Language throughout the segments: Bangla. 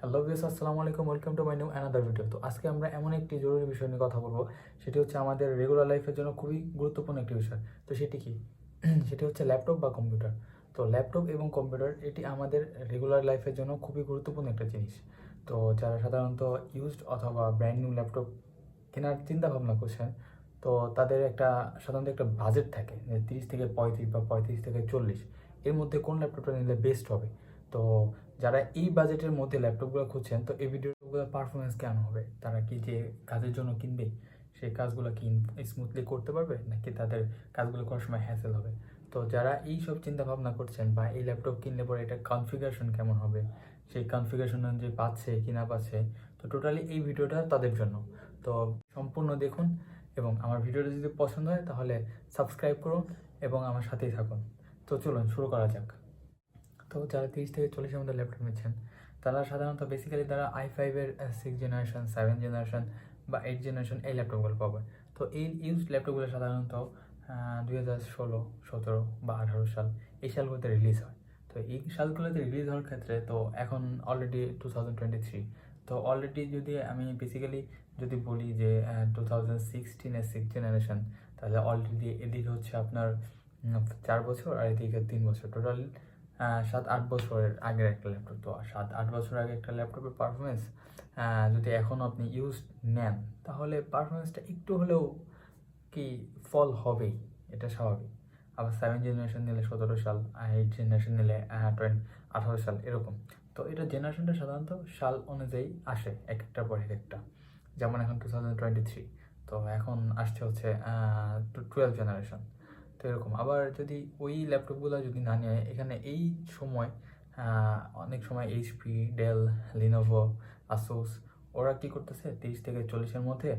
হ্যালো ভিউয়ার্স, আসসালামু আলাইকুম, welcome to my new another video. তো আজকে আমরা এমন একটি জরুরি বিষয় নিয়ে কথা বলবো, সেটি হচ্ছে আমাদের রেগুলার লাইফের জন্য খুবই গুরুত্বপূর্ণ একটি বিষয়। তো সেটি কি? সেটি হচ্ছে ল্যাপটপ বা কম্পিউটার। তো ল্যাপটপ এবং কম্পিউটার এটি আমাদের রেগুলার লাইফের জন্য খুবই গুরুত্বপূর্ণ একটা জিনিস। তো যারা সাধারণত ইউজড অথবা ব্র্যান্ড নিউ ল্যাপটপ কেনার চিন্তা ভাবনা করছেন, তো তাদের সাধারণত একটা বাজেট থাকে যে 30 থেকে 35 বা 35 থেকে 40 এর মধ্যে কোন ল্যাপটপটা নিলে বেস্ট হবে। তো যারা এই বাজেটের মধ্যে ল্যাপটপগুলো খুঁজছেন, তো এই ভিডিওগুলোর পারফরমেন্স কেমন হবে, তারা কি যে কাজের জন্য কিনবে সেই কাজগুলো কি স্মুথলি করতে পারবে, নাকি তাদের কাজগুলো করার সময় হ্যাসেল হবে। তো যারা এই সব চিন্তা ভাবনা করছেন বা এই ল্যাপটপ কিনলে পরে এটা কনফিগারেশন কেমন হবে, সেই কনফিগারেশন অনুযায়ী পাচ্ছে কি না পাচ্ছে, তো টোটালি এই ভিডিওটা তাদের জন্য। তো সম্পূর্ণ দেখুন, এবং আমার ভিডিওটা যদি পছন্দ হয় তাহলে সাবস্ক্রাইব করুন এবং আমার সাথেই থাকুন। তো চলুন শুরু করা যাক। তো যারা 30 থেকে 40-এর মধ্যে ল্যাপটপ নিচ্ছেন, তারা সাধারণত বেসিক্যালি তারা i5-এর 6 জেনারেশন, 7 জেনারেশন বা 8 জেনারেশন এই ল্যাপটপগুলো পাবে। তো এই ইউজড ল্যাপটপগুলো সাধারণত 2016, 17 বা 18 সাল এই সালগুলোতে রিলিজ হয়। তো এই সালগুলোতে রিলিজ হওয়ার ক্ষেত্রে তো এখন অলরেডি 2023। তো অলরেডি যদি আমি বেসিক্যালি যদি বলি যে 2016-এর 6 জেনারেশন, তাহলে অলরেডি এদিকে হচ্ছে আপনার 4 বছর আর এদিকে 3 বছর, টোটাল 7-8 বছরের আগের একটা ল্যাপটপ। তো 7-8 বছর আগে একটা ল্যাপটপের পারফরমেন্স যদি এখনও আপনি ইউজ নেন, তাহলে পারফরমেন্সটা একটু হলেও কি ফল হবেই, এটা স্বাভাবিক। আবার 7 জেনারেশন নিলে 17 সাল, 8 জেনারেশন নিলে 18 সাল এরকম। তো এটা জেনারেশনটা সাধারণত সাল অনুযায়ী আসে এক একটার পর এক একটা। যেমন এখন 2023, তো এখন আসছে হচ্ছে 12 জেনারেশন। তো এরকম আবার যদি ওই ল্যাপটপগুলো যদি না নেয়, এখানে এই সময় অনেক সময় এইচপি, ডেল, লিনোভো, আসুস ওরা কী করতেছে, 30 থেকে 40-এর মধ্যে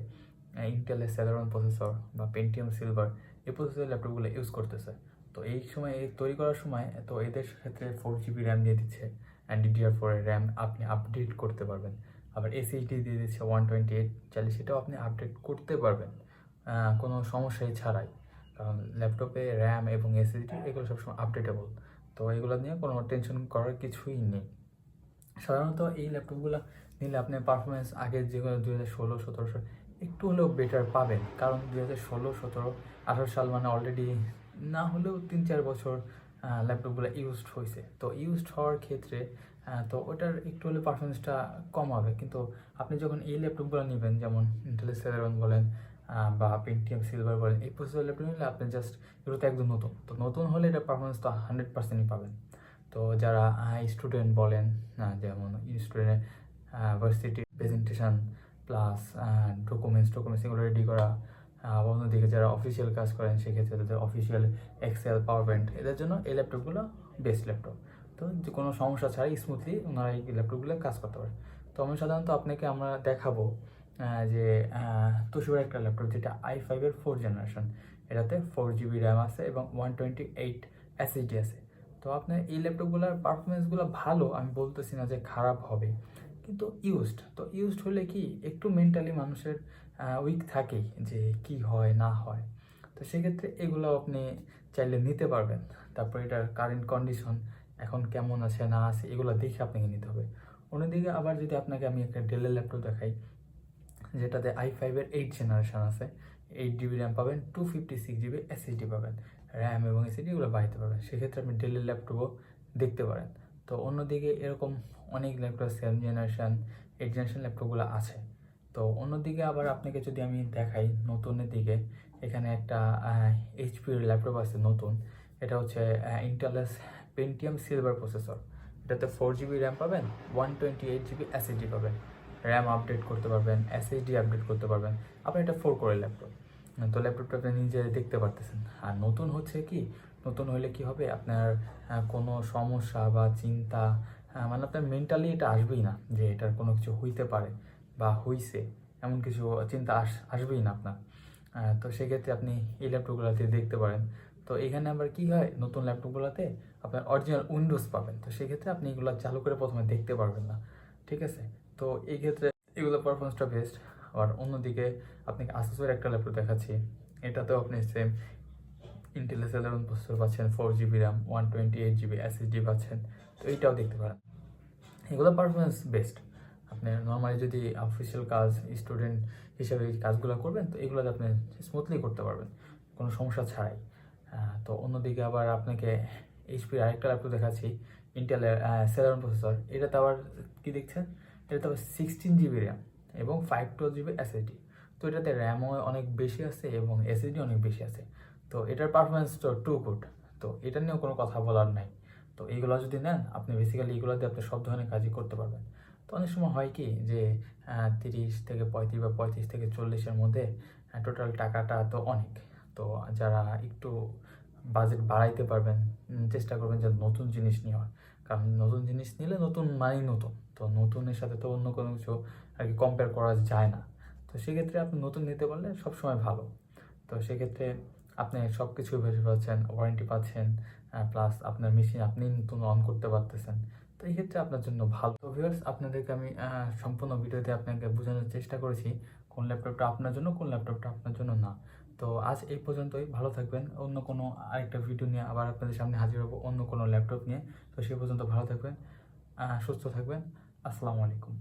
ইন্টেলের সেলেরন প্রসেসর বা পেন্টিয়াম সিলভার এই প্রসেসর ল্যাপটপগুলো ইউজ করতেছে। তো এই সময় এই তৈরি করার সময় তো এদের ক্ষেত্রে 4 GB র্যাম দিয়ে দিচ্ছে, অ্যান্ড DDR4 র্যাম আপনি আপডেট করতে পারবেন। আবার এসএসডি দিয়ে দিচ্ছে 128, চাইলে সেটাও আপনি আপডেট করতে পারবেন কোনো সমস্যাই ছাড়াই, কারণ ল্যাপটপে র্যাম এবং এসএসডি এগুলো সবসময় আপডেটেবল। তো এগুলো নিয়ে কোনো টেনশন করার কিছুই নেই। সাধারণত এই ল্যাপটপগুলো নিলে আপনি পারফরমেন্স আগের যেগুলো 2016, 17 সাল একটু হলেও বেটার পাবেন, কারণ 2016, 17, 18 সাল মানে অলরেডি না হলেও 3-4 বছর ল্যাপটপগুলো ইউজড হয়েছে। তো ইউজড হওয়ার ক্ষেত্রে তো ওটার একটু হলে পারফরমেন্সটা কম হবে। কিন্তু আপনি যখন এই ল্যাপটপগুলো নেবেন, যেমন ইন্টেলের সেলেরন বলেন বা পেন্টিয়াম সিলভার বলেন, এই প্রসেসর ল্যাপটপ নিলে আপনি জাস্ট এগুলো তো একদম নতুন, তো নতুন হলে এটা পারফরমেন্স তো 100%ই পাবেন। তো যারা স্টুডেন্ট বলেন, যেমন স্টুডেন্টের ভার্সিটি প্রেজেন্টেশন প্লাস ডকুমেন্টস এগুলো রেডি করা, অন্যদিকে যারা অফিসিয়াল কাজ করেন সেক্ষেত্রে তাদের অফিসিয়াল এক্সেল, পাওয়ার পয়েন্ট, এদের জন্য এই ল্যাপটপগুলো বেস্ট ল্যাপটপ। তো যে কোনো সমস্যা ছাড়াই স্মুথলি ওনারা এই ল্যাপটপগুলো কাজ করতে পারে। তো আমি সাধারণত আপনাকে আমরা দেখাবো যে তোশিবার একটা ল্যাপটপ, যেটা i5-এর 4 জেনারেশন। এটাতে 4 GB র্যাম আছে এবং 128 এসএসডি আছে। তো আপনার এই ল্যাপটপগুলোর পারফরমেন্সগুলো ভালো, আমি বলতেছি না যে খারাপ হবে, কিন্তু ইউজড হলে কি একটু মেন্টালি মানুষের উইক থাকেই যে কি হয় না হয়। তো সেক্ষেত্রে এগুলো আপনি চাইলে নিতে পারবেন। তারপর এটার কারেন্ট কন্ডিশন এখন কেমন আছে না আছে এগুলো দেখে আপনাকে নিতে হবে। অন্যদিকে আবার যদি আপনাকে আমি একটা ডেলের ল্যাপটপ দেখাই, যেটাতে i5-এর 8 জেনারেশন আছে, 8 GB র্যাম পাবেন, 256 GB এসএসডি পাবেন, র্যাম এবং এসএসডি এগুলো বাড়াইতে পারবেন। সেক্ষেত্রে আপনি ডেলের ল্যাপটপও দেখতে পারেন। তো অন্যদিকে এরকম অনেক ল্যাপটপ 7 জেনারেশন, 8 জেনারেশন ল্যাপটপগুলো আছে। তো অন্যদিকে আবার আপনাকে যদি আমি দেখাই নতুনের দিকে, এখানে একটা এইচপির ল্যাপটপ আছে নতুন। এটা হচ্ছে ইন্টেলের পেন্টিয়াম সিলভার প্রসেসর। এটাতে 4 GB র্যাম পাবেন, 128 GB এসএসডি পাবেন, র্যাম আপডেট করতে পারবেন, এসএসডি আপডেট করতে পারবেন। আপনার এটা 4 কোরের ল্যাপটপ। তো ল্যাপটপটা আপনি নিজে দেখতে পারতেছেন। আর নতুন হচ্ছে কি, নতুন হলে কি হবে, আপনার কোনো সমস্যা বা চিন্তা মানে আপনার মেন্টালি এটা আসবেই না যে এটার কোনো কিছু হইতে পারে বা হইছে, এমন কিছু চিন্তা আসবেই না আপনার। তো সেক্ষেত্রে আপনি এই ল্যাপটপগুলোতে দেখতে পারেন। তো এখানে আবার কি হয়, নতুন ল্যাপটপগুলোতে আপনার অরিজিনাল উইন্ডোজ পাবেন। তো সেক্ষেত্রে আপনি এগুলো চালু করে প্রথমে দেখতে পারবেন না, ঠিক আছে। তো এই ক্ষেত্রে এগুলো পারফরমেন্সটা বেস্ট। আর অন্যদিকে আপনি আসুসের একটা ল্যাপটপ দেখাচ্ছি, এটাতেও আপনি সেম ইন্টেলের সেলেরন প্রসেসর পাচ্ছেন, 4 GB র্যাম, 128 GB এসএসডি পাচ্ছেন। তো এইটাও দেখতে পারেন, এগুলো পারফরমেন্স বেস্ট। আপনি নর্মালি যদি অফিসিয়াল কাজ স্টুডেন্ট হিসেবে এই কাজগুলো করবেন, তো এগুলোতে আপনি স্মুথলি করতে পারবেন কোনো সমস্যা ছাড়াই। তো অন্যদিকে আবার আপনাকে এইচপির আরেকটা ল্যাপটপ দেখাচ্ছি, ইন্টেলের সেলেরন প্রসেসর। এটাতে আবার কি দেখছেন, এটাতে আবার 16 GB র্যাম এবং 512 GB SSD। তো এটাতে র্যামও অনেক বেশি আছে এবং এসএসডি অনেক বেশি আছে। তো এটার পারফরমেন্সটা টু গুড। তো এটা নিয়েও কোনো কথা বলার নাই। তো এইগুলো যদি নেন, আপনি বেসিক্যালি এগুলো দিয়ে আপনি সব ধরনের কাজই করতে পারবেন। তো অনেক সময় হয় কি যে 30 থেকে 35 বা 35 থেকে 40-এর মধ্যে টোটাল টাকাটা তো অনেক। তো যারা একটু বাজেট বাড়াইতে পারবেন, চেষ্টা করবেন যে নতুন জিনিস নেওয়ার। কারণ নতুন জিনিস নিলে নতুন মানেই নতুন। তো নতুনের সাথে তো অন্য কোনো কিছু আর কি কম্পেয়ার করা যায় না। তো সেক্ষেত্রে আপনি নতুন নিতে পারলে সবসময় ভালো। তো সেক্ষেত্রে আপনি সব কিছুই বেশি পাচ্ছেন, ওয়ারেন্টি পাচ্ছেন, প্লাস আপনার মেশিন আপনি নতুন অন করতে পারতেছেন। তো এই ক্ষেত্রে আপনার জন্য ভালো। তো ভিউয়ার্স, আপনাদেরকে আমি সম্পূর্ণ ভিডিওতে আপনাকে বোঝানোর চেষ্টা করেছি কোন ল্যাপটপটা আপনার জন্য, কোন ল্যাপটপটা আপনার জন্য না। তো আজ এই পর্যন্তই। ভালো থাকবেন। অন্য কোনো আরেকটা ভিডিও নিয়ে আবার আপনাদের সামনে হাজির হবো, অন্য কোনো ল্যাপটপ নিয়ে। তো সেই পর্যন্ত ভালো থাকবেন, সুস্থ থাকবেন। আসসালামু আলাইকুম।